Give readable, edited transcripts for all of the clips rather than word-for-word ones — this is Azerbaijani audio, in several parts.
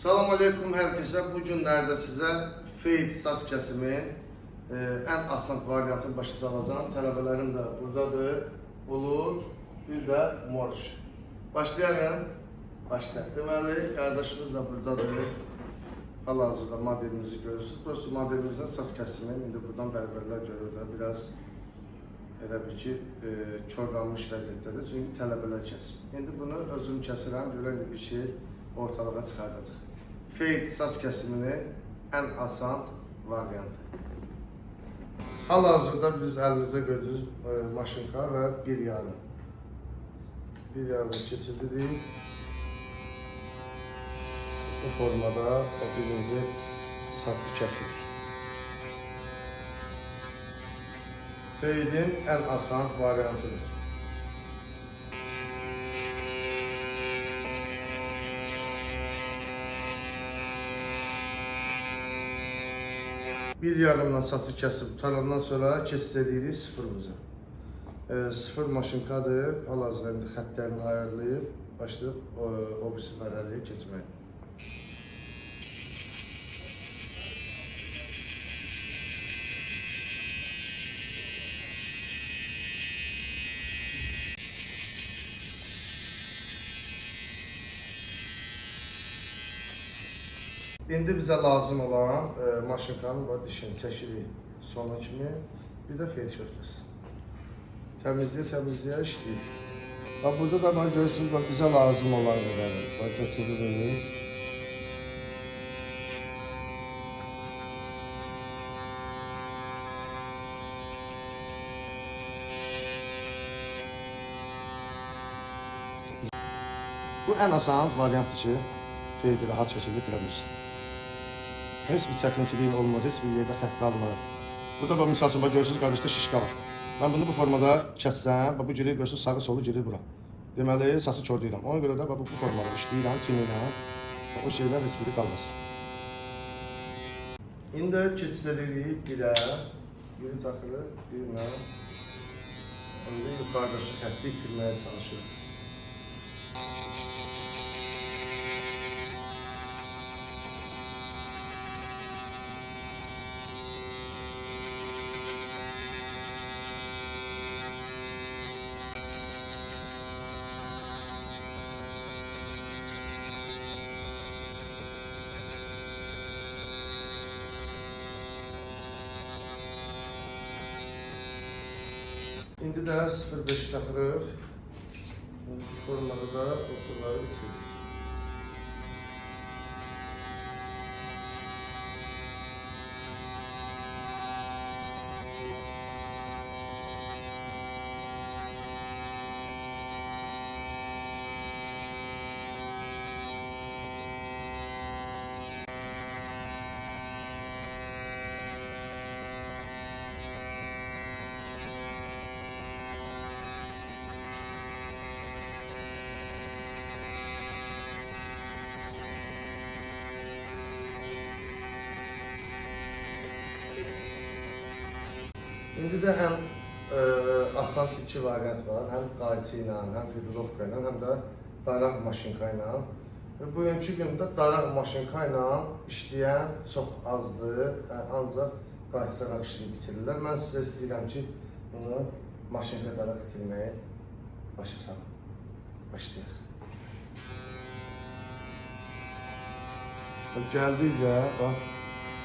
Salam aleykum hər kəsə. Bu günlərdə sizə fade saz kəsimin ən asan variantını başa salacağım. Tələbələrim də buradadır. Bulut, bir də morş. Başlayalım. Başlayaq. Deməli, qardaşımız da buradadır. Hal-hazırda modelimizi görürsünüz. Dostu modelimizin saz kəsimin indi buradan bərbərlər görür də biraz elə bir ki, körlanmış vəziyyətdədir. Çünki tələbələr kəsim. İndi bunu özüm kəsirəm, görən bir şey ortalığa çıxardacaq. Fade saz kəsiminin ən asan variantı. Hal-hazırda biz əlimizdə gördüyünüz maşınka və bir yarım. Bir yarımı keçirdik. Bu formada o birinci sazı kəsirik. Fade'in ən asan variantıdır. Bir yarımdan sazı kəsib tutarandan sonra keçid edirik sıfırımıza. Sıfır maşınkadır. Hal-hazırda indi xəttlərini ayarlayıb başlayıb o birisi mərhələyə keçməyə. İndi bizə lazım olan maşınkanın dişini çəkirik sona kimi, bir də fade körpəsi. Təmizləyə işləyir. Burada da görürsünüz, bizə lazım olan qədəri götürürük. Bu ən asan variantdır ki, fade'i rahat şəkildə bilirmişsin. Heç bir çətinçiliyin olmur, heç bir yerdə xətt qalmır. Burada misal üçün görürsünüz, qardaşda şişka var. Mən bunu bu formada kəssəm, bu girir, görürsünüz, sağı solu girir bura. Deməli, sası kördüyürəm. Ona görə də bu formada işləyirəm, çinləyirəm. O şeylər heç biri qalmasın. İndi keçid edirik birə. Biri taxırıq, birinə. İndi yuxarıdakı xətti itirməyə çalışırıq. İndi də 0.5 taxırıq. Formada da oturları bitiririk. İndi də həm asan iki variant var, həm qayçı ilə, həm fidilovka ilə, həm də daraq maşınka ilə. Bugünkü gündə daraq maşınka ilə işləyən çox azdır, ancaq qayçılaraq işləyib bitirirlər. Mən sizə istəyirəm ki, bunu maşınka daraq itirməyi başa salın. Başlayaq. Gəldikcə, bax,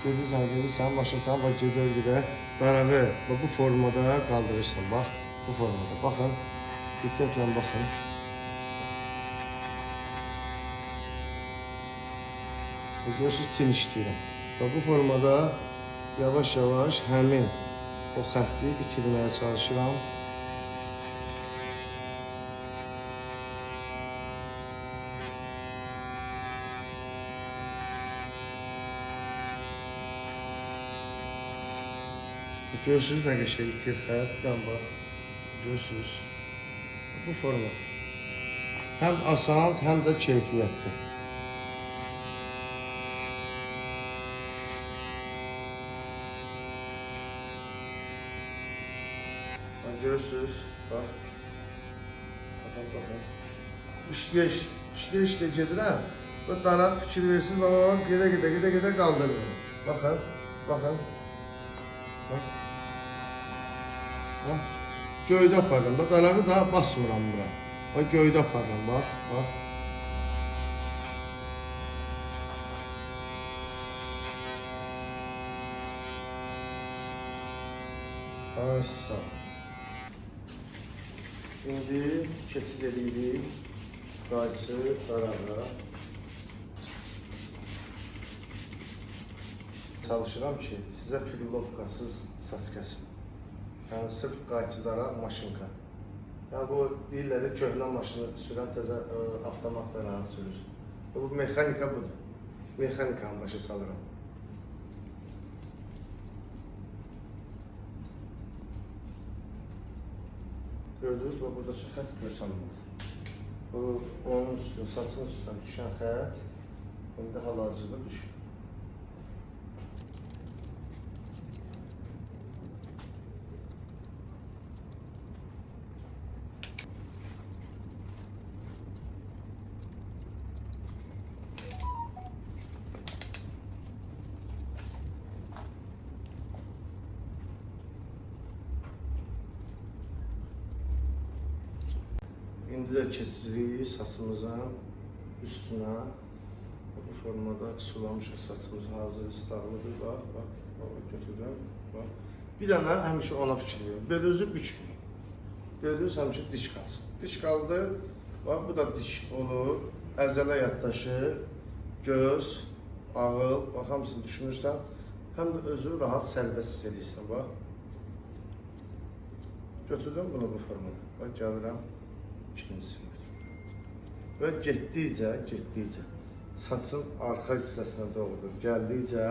gedirsən, maşınkan var, gedə darağı bu formada qaldırırsan, bax, bu formada. Baxın, diqqətlə baxın. Görürsünüz, tin işləyirəm. Bu formada yavaş-yavaş həmin o xətti itirməyə çalışıram. Görürsünüz, nə qəşəng itir xəttdən bax. Görürsünüz. Bu forma. Həm asan, həm də keyfiyyətli. Görürsünüz, bax. Baxın. İşləyə gedirəm. Bu daraq fikir versiniz, bak, gedə qaldırın. Baxın, baxın. Bax. Bax. Göydə aparıram da, darağı da basmıram bura. Bax, göydə aparıram, bax, bax. Ay, sağ ol. İndi keçid edirik qaysı darağa. Çalışıram ki, sizə filovkasız saç kəsim. Yəni, sırf qayçı daraq, maşınka. Yəni, bu deyirlər də köhnə maşını sürən təzə avtomatla rahat sürür. Bu mexanika budur. Mexanikanın başa salıram. Gördünüz mü? Burada xət görsənmir. Bu, onun üstü, saçın üstündən düşən xət, indi hal-hazırda düşür. İndi də keçirik saçımızın üstünə. Bu formada sulamışıq saçımız hazır, istağlıdır. Bax, bax, bax, götürürəm. Bax. Bir dənə həmişə ona fikir verin. Belə özü bükmür. Gördünüz, həmişə diş qalsın. Diş qaldı. Bax, bu da diş olur. Əzələ yaddaşı, göz, ağıl. Bax, hamısını düşünürsən. Həm də özü rahat, sərbəst hiss edirsən. Bax. Götürdüm bunu bu formada. Bax, gəlirəm. İkincisini və getdikcə saçın arxa hissəsinə doğru gəldikcə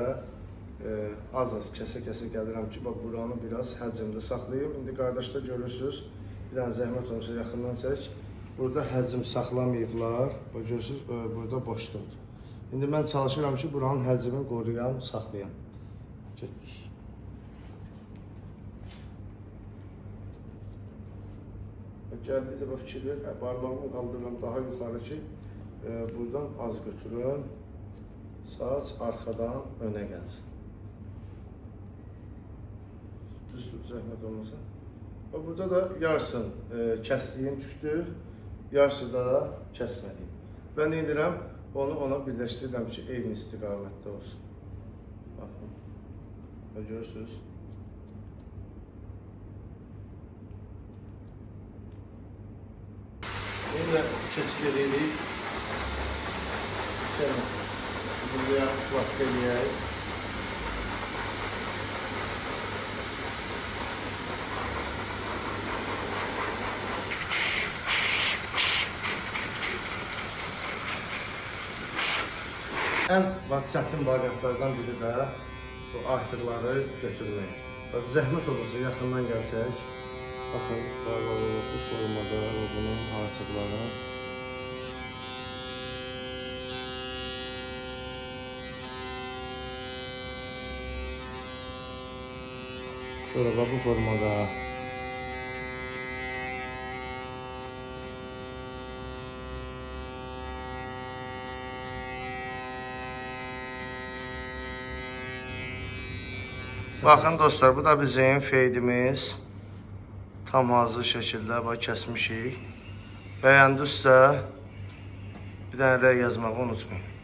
az-az kəsə-kəsə gəlirəm ki, bax, buranı biraz həcmdə saxlayayım. İndi qardaşda görürsünüz, bir dənə zəhmət olursa yaxından çək. Burada həcm saxlamayıblar, bax, görürsünüz, burada boşluqdur. İndi mən çalışıram ki, buranın həcmini qoruyam, saxlayam. Getdik. Gəldikcə fikir ver, barmağımı qaldırıram daha yuxarı ki, buradan az götürün, saç arxadan önə gəlsin. Düzdür, zəhmət olmasa. Burada da yarısın kəsdiyim tükdür, yarısı da kəsmədiyim. Mən indirəm, onu ona birləşdirirəm ki, eyni istiqamətdə olsun. Baxın, görürsünüz. Burada keçid edirik. Buraya vaxt eləyək. Ən çətin variantlardan biri də bu artıqları götürmək. Zəhmət olursa yaxından gəlsək. Baxın, bu formada bunun artıqları. Sonra bu formada. Baxın dostlar, bu da bizim feydimiz. Tam hazır şəkildə kəsmişik. Bəyəndinizsə bir dənə rəy yazmağı unutmayın.